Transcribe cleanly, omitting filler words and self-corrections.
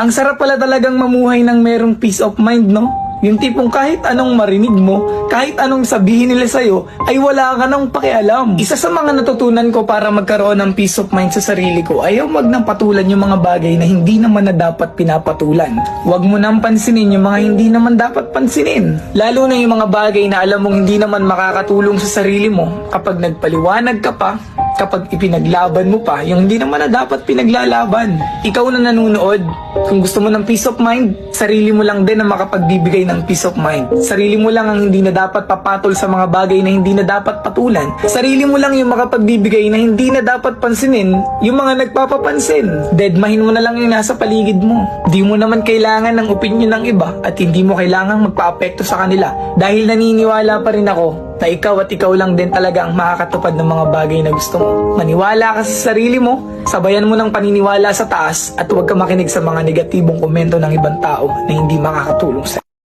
Ang sarap pala talagang mamuhay ng merong peace of mind, no? Yung tipong kahit anong marinig mo, kahit anong sabihin nila sa'yo, ay wala ka nang pakialam. Isa sa mga natutunan ko para magkaroon ng peace of mind sa sarili ko, ayaw magnampatulan yung mga bagay na hindi naman na dapat pinapatulan. Huwag mo nang pansinin yung mga hindi naman dapat pansinin. Lalo na yung mga bagay na alam mong hindi naman makakatulong sa sarili mo kapag nagpaliwanag ka pa, kapag ipinaglaban mo pa yung hindi naman na dapat pinaglalaban. Ikaw na nanunood, kung gusto mo ng peace of mind, sarili mo lang din ang makapagbibigay ng peace of mind. Sarili mo lang ang hindi na dapat papatol sa mga bagay na hindi na dapat patulan. Sarili mo lang yung makapagbibigay na hindi na dapat pansinin yung mga nagpapapansin. Deadmahin mo na lang yung nasa paligid mo. Di mo naman kailangan ng opinion ng iba at hindi mo kailangan magpa-apekto sa kanila. Dahil naniniwala pa rin ako na ikaw at ikaw lang din talaga ang makakatupad ng mga bagay na gusto mo. Maniwala ka sa sarili mo, sabayan mo ng paniniwala sa taas at huwag ka makinig sa mga negatibong komento ng ibang tao na hindi makakatulong sa'yo.